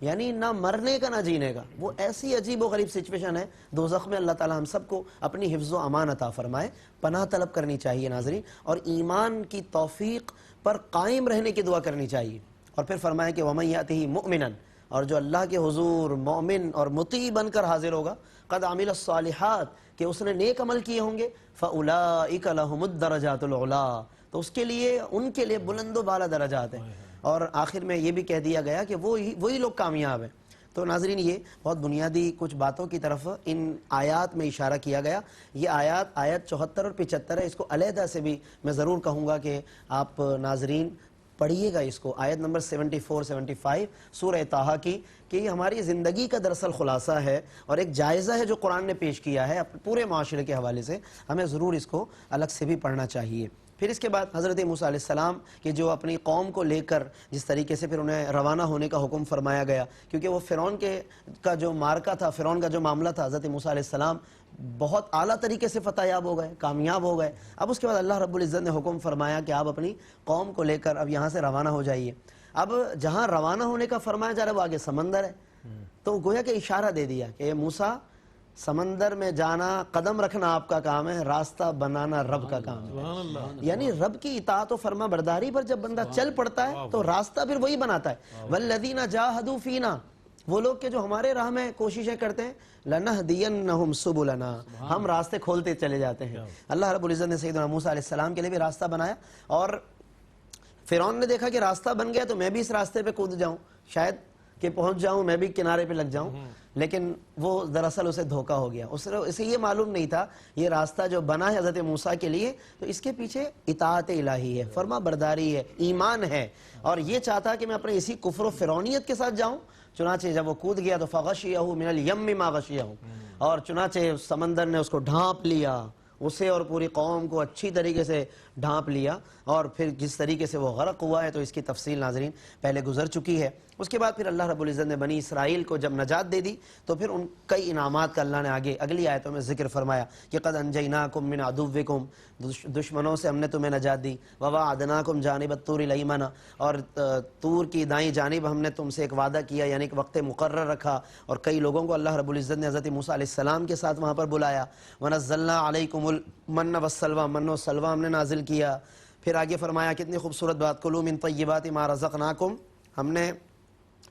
یعنی نہ مرنے کا نہ جینے کا۔ وہ ایسی عجیب و غریب سچویشن ہے دوزخ میں۔ اللہ تعالی ہم سب کو اپنی حفظ و امان عطا فرمائے، پناہ طلب کرنی چاہیے ناظرین، اور ایمان کی توفیق پر قائم رہنے کی دعا کرنی چاہیے۔ اور پھر فرمایا کہ وَمَن یأتہ مؤمنا، اور جو اللہ کے حضور مومن اور مطیع بن کر حاضر ہوگا، قد عمل الصالحات، کہ اس نے نیک عمل کیے ہوں گے، فَأُولَئِكَ لَهُمُ الدَّرَجَاتُ الْعُلَىٰ، تو اس کے لیے ان کے لیے بلند و بالا درجات ہیں۔ اور آخر میں یہ بھی کہہ دیا گیا کہ وہی لوگ کامیاب ہیں۔ تو ناظرین یہ بہت بنیادی کچھ باتوں کی طرف ان آیات میں اشارہ کیا گیا۔ یہ آیت 74 اور 75 ہے، اس کو علیحدہ سے بھی میں ضرور کہوں گا کہ آپ ناظرین پڑھیے گا اس کو، آیت نمبر 74 75 سورہ طٰہٰ کی، کہ یہ ہماری زندگی کا دراصل خلاصہ ہے اور ایک جائزہ ہے جو قرآن نے پیش کیا ہے پورے معاشرے کے حوالے سے، ہمیں ضرور اس کو الگ سے بھی پڑھنا چاہیے۔ پھر اس کے بعد حضرت موسیٰ علیہ السلام کہ جو اپنی قوم کو لے کر جس طریقے سے پھر انہیں روانہ ہونے کا حکم فرمایا گیا، کیونکہ وہ فرعون کا جو مارکا تھا، فرعون کا جو معاملہ تھا، حضرت موسیٰ علیہ السلام بہت اعلیٰ طریقے سے فتح یاب ہو گئے، کامیاب ہو گئے۔ اب اس کے بعد اللہ رب العزت نے حکم فرمایا کہ آپ اپنی قوم کو لے کر اب یہاں سے روانہ ہو جائیے۔ اب جہاں روانہ ہونے کا فرمایا جا رہا ہے وہ آگے سمندر ہے، تو گویا کہ اشارہ دے دیا کہ موسیٰ سمندر میں جانا، قدم رکھنا آپ کا کام ہے، راستہ بنانا رب کا کام ہے۔ یعنی رب کی اطاعت و فرما برداری پر جب بندہ چل پڑتا ہے تو راستہ پھر وہی بناتا ہے۔ والذین جاہدوا فینا، وہ لوگ کہ جو ہمارے راہ میں کوششیں کرتے ہیں، لنہدینہم سبلنا، ہم راستے کھولتے چلے جاتے ہیں۔ اللہ رب العزت نے سیدنا موسیٰ علیہ السلام کے لیے بھی راستہ بنایا، اور فرعون نے دیکھا کہ راستہ بن گیا تو میں بھی اس راستے پہ کود جاؤں، شاید کہ پہنچ جاؤں، میں بھی کنارے پہ لگ جاؤں، لیکن وہ دراصل اسے دھوکہ ہو گیا۔ اسے یہ معلوم نہیں تھا یہ راستہ جو بنا ہے حضرت موسیٰ کے لیے تو اس کے پیچھے اطاعت الہی ہے، فرما برداری ہے، ایمان ہے، اور یہ چاہتا کہ میں اپنے اسی کفر و فرعونیت کے ساتھ جاؤں۔ چنانچہ جب وہ کود گیا تو فغشیہ من الیم ما غشیہ، اور چنانچہ سمندر نے اس کو ڈھانپ لیا، اسے اور پوری قوم کو اچھی طریقے سے ڈھانپ لیا، اور پھر جس طریقے سے وہ غرق ہوا ہے تو اس کی تفصیل ناظرین پہلے گزر چکی ہے۔ اس کے بعد پھر اللہ رب العزت نے بنی اسرائیل کو جب نجات دے دی تو پھر ان کئی انعامات کا اللہ نے آگے اگلی آیتوں میں ذکر فرمایا کہ قد انجیناکم من عدوکم، دشمنوں سے ہم نے تمہیں نجات دی، وواعدناکم جانب الطور الایمن، اور طور کی دائیں جانب ہم نے تم سے ایک وعدہ کیا، یعنی ایک وقت مقرر رکھا، اور کئی لوگوں کو اللہ رب العزت نے حضرت موسیٰ علیہ السلام کے ساتھ وہاں پر بلایا۔ ونزلنا علیکم المن والسلوی، من و سلوی ہم نے نازل کیا۔ پھر آگے فرمایا کتنی خوبصورت بات، کلوا من طیبات ما رزقناکم، ہم نے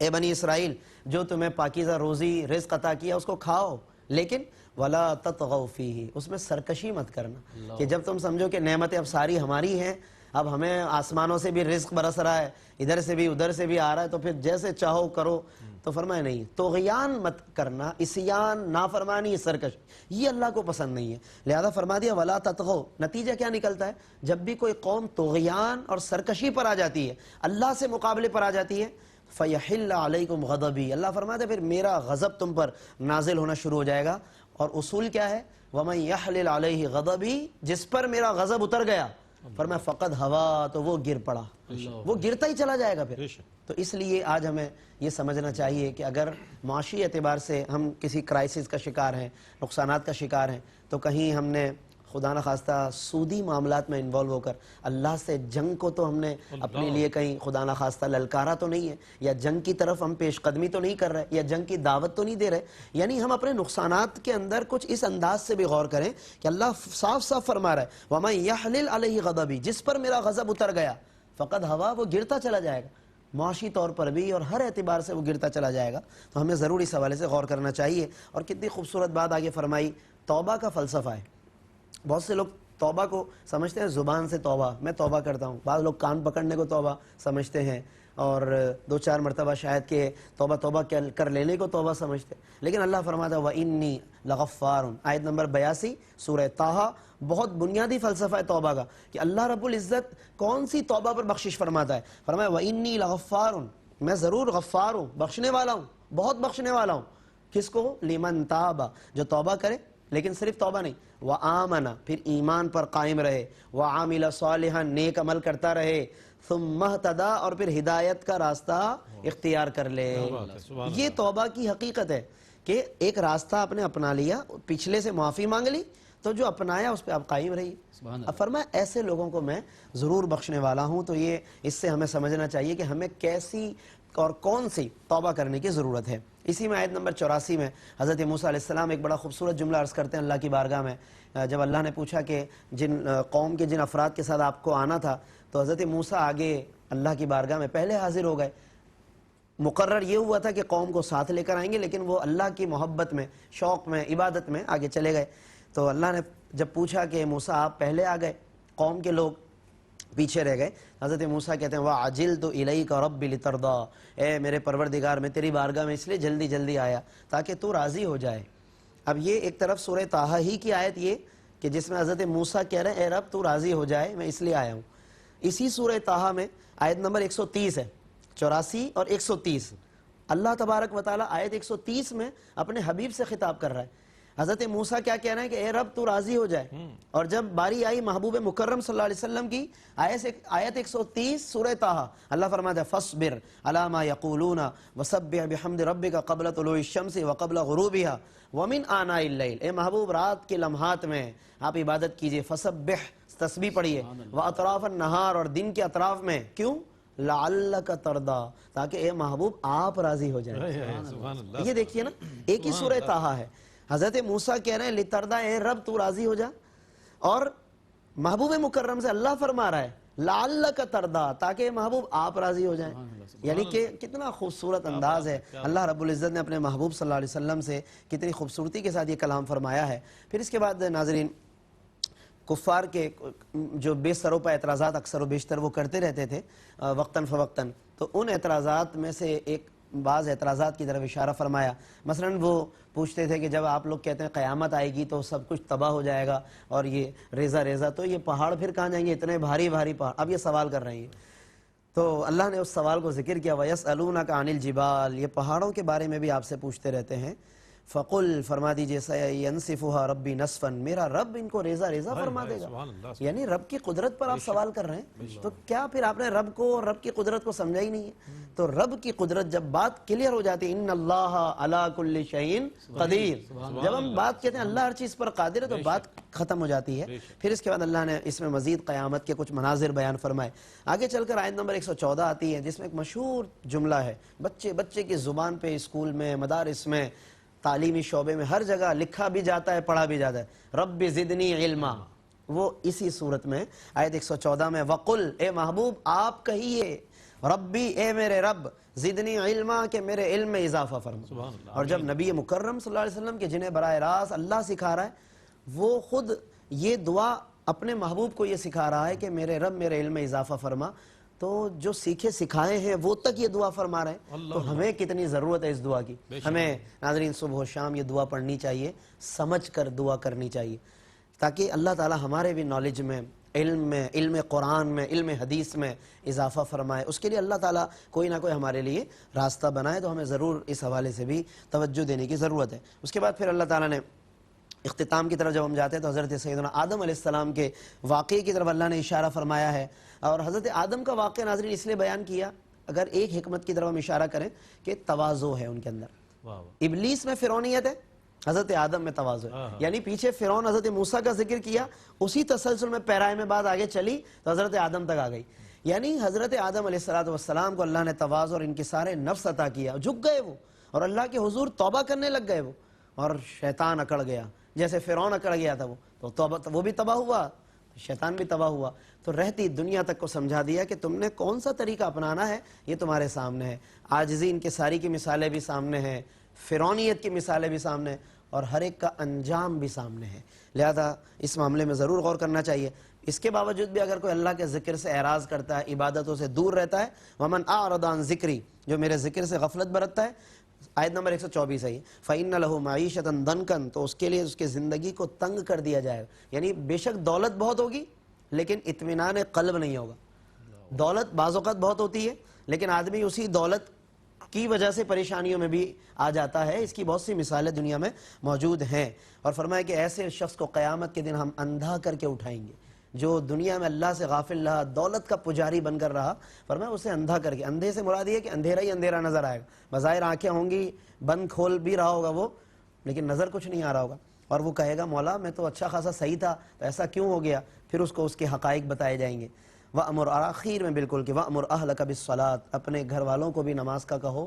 اے بنی اسرائیل جو تمہیں پاکیزہ روزی رزق عطا کیا اس کو کھاؤ، لیکن ولا تطغوا فیہ، اس میں سرکشی مت کرنا، کہ جب تم سمجھو کہ نعمتیں اب ساری ہماری ہیں، اب ہمیں آسمانوں سے بھی رزق برس رہا ہے، ادھر سے بھی ادھر سے بھی آ رہا ہے، تو پھر جیسے چاہو کرو، تو فرمایا نہیں، طغیان مت کرنا، عصیان، نافرمانی، سرکش، یہ اللہ کو پسند نہیں ہے، لہذا فرما دیا ولا تطغوا۔ نتیجہ کیا نکلتا ہے، جب بھی کوئی قوم طغیان اور سرکشی پر آ جاتی ہے، اللہ سے مقابلے پر آ جاتی ہے، فَيَحِلَّ عَلَيْكُمْ غَضَبِي، اللہ فرماتے پھر میرا غضب تم پر نازل ہونا شروع ہو جائے گا. اور اصول کیا ہے؟ وَمَنْ يَحْلِلْ عَلَيْهِ غَضَبِي، جس پر میرا غضب اتر گیا، فرمایا فقد ہوا، تو وہ گر پڑا، وہ گرتا ہی چلا جائے گا پھر. تو اس لیے آج ہمیں یہ سمجھنا چاہیے کہ اگر معاشی اعتبار سے ہم کسی کرائسس کا شکار ہیں، نقصانات کا شکار ہیں، تو کہیں ہم نے خدا نخواستہ سودی معاملات میں انوالو ہو کر اللہ سے جنگ کو تو ہم نے اپنے لیے کہیں خدا نخواستہ للکارا تو نہیں ہے، یا جنگ کی طرف ہم پیش قدمی تو نہیں کر رہے، یا جنگ کی دعوت تو نہیں دے رہے. یعنی ہم اپنے نقصانات کے اندر کچھ اس انداز سے بھی غور کریں کہ اللہ صاف صاف فرما رہا ہے وَمَن يَحْلِلْ عَلَيْهِ غَضَبِي، جس پر میرا غضب اتر گیا فقد ہوا، وہ گرتا چلا جائے گا، معاشی طور پر بھی اور ہر اعتبار سے وہ گرتا چلا جائے گا. تو ہمیں ضرور اس حوالے سے غور کرنا چاہیے. اور کتنی خوبصورت بات آگے فرمائی، توبہ کا فلسفہ ہے. بہت سے لوگ توبہ کو سمجھتے ہیں زبان سے توبہ، میں توبہ کرتا ہوں. بعض لوگ کان پکڑنے کو توبہ سمجھتے ہیں، اور 2-4 مرتبہ شاید کہ توبہ توبہ کر لینے کو توبہ سمجھتے ہیں. لیکن اللہ فرماتا ہے وَإِنِّي لَغَفَّارٌ، آیت نمبر 82 سورہ طٰہٰ. بہت بنیادی فلسفہ ہے توبہ کا کہ اللہ رب العزت کون سی توبہ پر بخشش فرماتا ہے. فرمایا وَإِنِّي لَغَفَّارٌ، میں ضرور غفار ہوں، بخشنے والا ہوں، بہت بخشنے والا ہوں. کس کو؟ لمن تاب، جو توبہ کرے. لیکن صرف توبہ نہیں، وآمن، پھر ایمان پر قائم رہے، وعامل صالحا، نیک عمل کرتا رہے، ثم اہتدی، اور پھر ہدایت کا راستہ اختیار کر لے. یہ توبہ کی حقیقت ہے کہ ایک راستہ آپ نے اپنا لیا، پچھلے سے معافی مانگ لی، تو جو اپنایا اس پہ آپ قائم رہی. اب فرمایا ایسے لوگوں کو میں ضرور بخشنے والا ہوں. تو یہ اس سے ہمیں سمجھنا چاہیے کہ ہمیں کیسی اور کون سی توبہ کرنے کی ضرورت ہے. اسی میں آیت نمبر 84 میں حضرت موسیٰ علیہ السلام ایک بڑا خوبصورت جملہ عرض کرتے ہیں اللہ کی بارگاہ میں. جب اللہ نے پوچھا کہ جن قوم کے جن افراد کے ساتھ آپ کو آنا تھا، تو حضرت موسیٰ آگے اللہ کی بارگاہ میں پہلے حاضر ہو گئے. مقرر یہ ہوا تھا کہ قوم کو ساتھ لے کر آئیں گے، لیکن وہ اللہ کی محبت میں، شوق میں، عبادت میں آگے چلے گئے. تو اللہ نے جب پوچھا کہ موسیٰ آپ پہلے آ گئے، قوم کے لوگ پیچھے رہ گئے. حضرت موسیٰ کہتے ہیں وَعَجِلْتُ إِلَيْكَ رَبِّ لِتَرْضَىٰ، اے میرے پروردگار میں تیری بارگاہ میں اس لیے جلدی جلدی آیا تاکہ تو راضی ہو جائے. اب یہ ایک طرف سورہ طٰہٰ ہی کی آیت یہ کہ جس میں حضرت موسیٰ کہہ رہے ہیں اے رب تو راضی ہو جائے، میں اس لیے آیا ہوں. اسی سورہ طٰہٰ میں آیت نمبر 130 ہے، 84 اور 130. اللہ تبارک و تعالیٰ آیت 130 میں اپنے حبیب سے خطاب کر رہا ہے. حضرت موسیٰ کیا کہہ رہے ہیں کہ اے رب تو راضی ہو جائے. اور جب باری آئی محبوب مکرم صلی اللہ علیہ وسلم کی، آیت 130 سورہ طٰہٰ، اللہ فرماتا ہے فَاصْبِرْ عَلَىٰ مَا يَقُولُونَ وَسَبِّحْ بِحَمْدِ رَبِّكَ قَبْلَ طُلُوعِ الشَّمْسِ وَقَبْلَ غُرُوبِهَا وَمِنْ آنَاءِ اللَّيْلِ. اے محبوب رات کے لمحات میں آپ عبادت کیجئے، فَسَبِّحْ، تسبیح پڑھیے، وَأَطْرَافَ النَّهَارِ، اور دن کے اطراف میں. کیوں؟ لَعَلَّكَ تَرْضَىٰ، تاکہ اے محبوب آپ راضی ہو جائیں. یہ دیکھیے نا، ایک ہی سورہ طٰہٰ ہے. حضرت موسیٰ کہہ رہے ہیں لِتَرْضَىٰ، اے رب تو راضی ہو جا، اور محبوب مکرم سے اللہ فرما رہا ہے لَعَلَّكَ تَرْضَىٰ، تاکہ محبوب آپ راضی ہو جائیں. یعنی کہ کتنا خوبصورت انداز ہے. اللہ رب العزت نے اپنے محبوب صلی اللہ علیہ وسلم سے کتنی خوبصورتی کے ساتھ یہ کلام فرمایا ہے. پھر اس کے بعد ناظرین، کفار کے جو بے سروپا اعتراضات اکثر و بیشتر وہ کرتے رہتے تھے وقتاً فوقتاً، تو ان اعتراضات میں سے ایک بعض اعتراضات کی طرف اشارہ فرمایا. مثلاً وہ پوچھتے تھے کہ جب آپ لوگ کہتے ہیں قیامت آئے گی تو سب کچھ تباہ ہو جائے گا اور یہ ریزہ ریزہ، تو یہ پہاڑ پھر کہاں جائیں گے، اتنے بھاری بھاری پہاڑ. اب یہ سوال کر رہے ہیں. تو اللہ نے اس سوال کو ذکر کیا وَيَسْأَلُونَكَ عَنِ الْجِبَالِ، یہ پہاڑوں کے بارے میں بھی آپ سے پوچھتے رہتے ہیں. فَقُلْ، فرما دیجئے سَيَنْسِفُهَا رَبِّي نَسْفًا، میرا رب ان کو ریزہ ریزہ فرما دے گا. یعنی رب کی قدرت پر آپ سوال کر رہے ہیں، تو کیا پھر آپ نے رب کو اور رب کی قدرت کو سمجھا ہی نہیں ہے؟ تو رب کی قدرت جب بات کلیئر ہو جاتی ہے، ان اللہ علی کل شیء قدیر، جب ہم بات کہتے ہیں اللہ ہر چیز پر قادر ہے، تو بات ختم ہو جاتی ہے. پھر اس کے بعد اللہ نے اس میں مزید قیامت کے کچھ مناظر بیان فرمائے. آگے چل کر آیت نمبر 114 آتی ہے، جس میں ایک مشہور جملہ ہے، بچے کی زبان پہ، اسکول میں، مدارس میں، تعلیمی شعبے میں، ہر جگہ لکھا بھی جاتا ہے، پڑھا بھی جاتا ہے، رب زدنی علما. وہ اسی صورت میں آیت 114 میں وقل، اے محبوب آپ کہیے ربی، اے میرے رب، زدنی علما، کہ میرے علم میں اضافہ فرما. اور جب نبی مکرم صلی اللہ علیہ وسلم کے جنہیں براہ راست اللہ سکھا رہا ہے، وہ خود یہ دعا اپنے محبوب کو یہ سکھا رہا ہے کہ میرے رب میرے علم میں اضافہ فرما، تو جو سیکھے سکھائے ہیں وہ تک یہ دعا فرما رہے ہیں. تو ہمیں کتنی ضرورت ہے اس دعا کی. ہمیں ناظرین صبح و شام یہ دعا پڑھنی چاہیے، سمجھ کر دعا کرنی چاہیے، تاکہ اللہ تعالی ہمارے بھی نالج میں علم میں، علم قرآن میں، علم حدیث میں اضافہ فرمائے، اس کے لیے اللہ تعالیٰ کوئی نہ کوئی ہمارے لیے راستہ بنائے، تو ہمیں ضرور اس حوالے سے بھی توجہ دینے کی ضرورت ہے۔ اس کے بعد پھر اللہ تعالیٰ نے اختتام کی طرف جب ہم جاتے ہیں تو حضرت سیدنا آدم علیہ السلام کے واقعے کی طرف اللہ نے اشارہ فرمایا ہے، اور حضرت آدم کا واقعہ ناظرین اس لیے بیان کیا، اگر ایک حکمت کی طرف ہم اشارہ کریں کہ تواضع ہے ان کے اندر۔ ابلیس میں فرعونیت ہے، حضرت آدم میں تواضع ہے، یعنی پیچھے فرعون حضرت موسیٰ کا ذکر کیا، اسی تسلسل میں پیرائے میں بات آگے چلی تو حضرت آدم تک آ گئی، یعنی حضرت آدم علیہ السلام کو اللہ نے تواضع اور انکسار نفس عطا کیا، جھک گئے وہ اور اللہ کے حضور توبہ کرنے لگ گئے وہ، اور شیطان اکڑ گیا، جیسے فرعون اکڑ گیا تھا وہ توبہ، وہ بھی تباہ ہوا، شیطان بھی تباہ ہوا، تو رہتی دنیا تک کو سمجھا دیا کہ تم نے کون سا طریقہ اپنانا ہے یہ تمہارے سامنے ہے۔ عاجزی انکساری کی مثالیں بھی سامنے ہیں، فرعونیت کی مثالیں بھی سامنے ہیں، اور ہر ایک کا انجام بھی سامنے ہے، لہذا اس معاملے میں ضرور غور کرنا چاہیے۔ اس کے باوجود بھی اگر کوئی اللہ کے ذکر سے اعراض کرتا ہے، عبادتوں سے دور رہتا ہے، وَمَنْ أَعْرَضَ عَنْ ذِكْرِي، جو میرے ذکر سے غفلت برتتا ہے، آیت نمبر 124 ہے، فَإِنَّ لَهُ مَعِيشَةً ضَنْكًا، تو اس کے لیے اس کے زندگی کو تنگ کر دیا جائے گا، یعنی بے شک دولت بہت ہوگی لیکن اطمینان قلب نہیں ہوگا۔ دولت بعض اوقات بہت ہوتی ہے لیکن آدمی اسی دولت کی وجہ سے پریشانیوں میں بھی آ جاتا ہے، اس کی بہت سی مثالیں دنیا میں موجود ہیں، اور فرمایا کہ ایسے شخص کو قیامت کے دن ہم اندھا کر کے اٹھائیں گے، جو دنیا میں اللہ سے غافل رہا، دولت کا پجاری بن کر رہا، فرمایا اسے اندھا کر کے، اندھے سے مراد یہ ہے کہ اندھیرا ہی اندھیرا نظر آئے گا، بظاہر آنکھیں ہوں گی، بند کھول بھی رہا ہوگا وہ، لیکن نظر کچھ نہیں آ رہا ہوگا، اور وہ کہے گا مولا میں تو اچھا خاصا صحیح تھا تو ایسا کیوں ہو گیا، پھر اس کو اس کے حقائق بتائے جائیں گے۔ وَأْمُرْ، آخر میں بالکل کہ وَأْمُرْ أَهْلَكَ بِالصَّلَاةِ، اپنے گھر والوں کو بھی نماز کا کہو،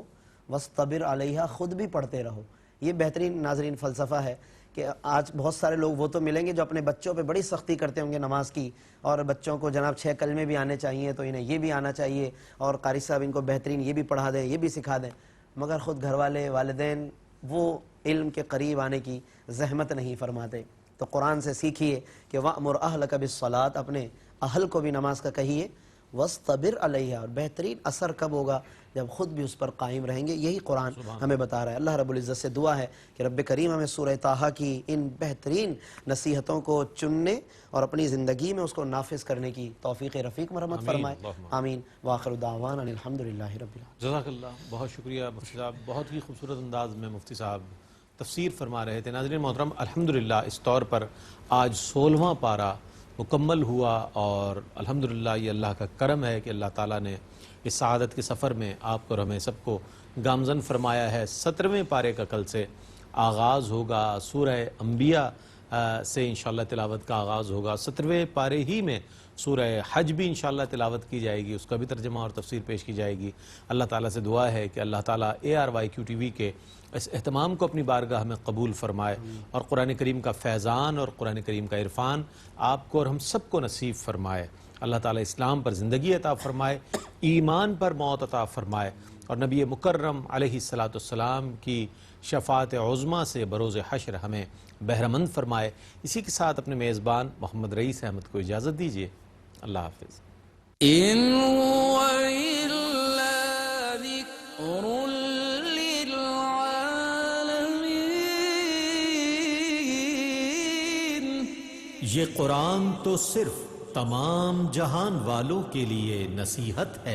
وَاسْتَبِرْ عَلَيْهَا، خود بھی پڑھتے رہو۔ یہ بہترین ناظرین فلسفہ ہے کہ آج بہت سارے لوگ وہ تو ملیں گے جو اپنے بچوں پہ بڑی سختی کرتے ہوں گے نماز کی، اور بچوں کو جناب 6 کلمے بھی آنے چاہیے تو انہیں یہ بھی آنا چاہیے، اور قاری صاحب ان کو بہترین یہ بھی پڑھا دیں، یہ بھی سکھا دیں، مگر خود گھر والے، والدین وہ علم کے قریب آنے کی زحمت نہیں فرماتے۔ تو قرآن سے سیکھیے کہ وَأْمُرْ أَهْلَكَ بِالصَّلَاةِ، اپنے اہل کو بھی نماز کا کہیے، وَاسْتَبِرْ عَلَيْهَا، اور بہترین اثر کب ہوگا جب خود بھی اس پر قائم رہیں گے، یہی قرآن ہمیں بتا رہا ہے۔ اللہ رب العزت سے دعا ہے کہ رب کریم ہمیں سورہ طٰہٰ کی ان بہترین نصیحتوں کو چننے اور اپنی زندگی میں اس کو نافذ کرنے کی توفیق رفیق مرحمت فرمائے، آمین۔ وآخر دعوانا الحمدللہ رب العالمین۔ جزاک اللہ، بہت شکریہ مفتی صاحب، بہت ہی خوبصورت انداز میں مفتی صاحب تفسیر فرما رہے تھے۔ ناظرین محترم، الحمدللہ اس طور پر آج 16واں پارہ مکمل ہوا، اور الحمدللہ یہ اللہ کا کرم ہے کہ اللہ تعالیٰ نے اس سعادت کے سفر میں آپ کو اور ہمیں سب کو گامزن فرمایا ہے۔ 17ویں پارے کا کل سے آغاز ہوگا، سورہ انبیاء سے انشاءاللہ تلاوت کا آغاز ہوگا۔ 17ویں پارے ہی میں سورہ حج بھی انشاءاللہ تلاوت کی جائے گی، اس کا بھی ترجمہ اور تفسیر پیش کی جائے گی۔ اللہ تعالیٰ سے دعا ہے کہ اللہ تعالیٰ ARYQ TV کے اس اہتمام کو اپنی بارگاہ میں قبول فرمائے، اور قرآن کریم کا فیضان اور قرآن کریم کا عرفان آپ کو اور ہم سب کو نصیب فرمائے۔ اللہ تعالیٰ اسلام پر زندگی عطا فرمائے، ایمان پر موت عطا فرمائے، اور نبی مکرم علیہ السلام کی شفاعت عظمیٰ سے بروز حشر ہمیں بہرمند فرمائے۔ اسی کے ساتھ اپنے میزبان محمد رئیس احمد کو اجازت دیجیے، اللہ حافظ۔ إن هو إلا ذكر للعالمين یہ قرآن تو صرف تمام جہان والوں کے لیے نصیحت ہے۔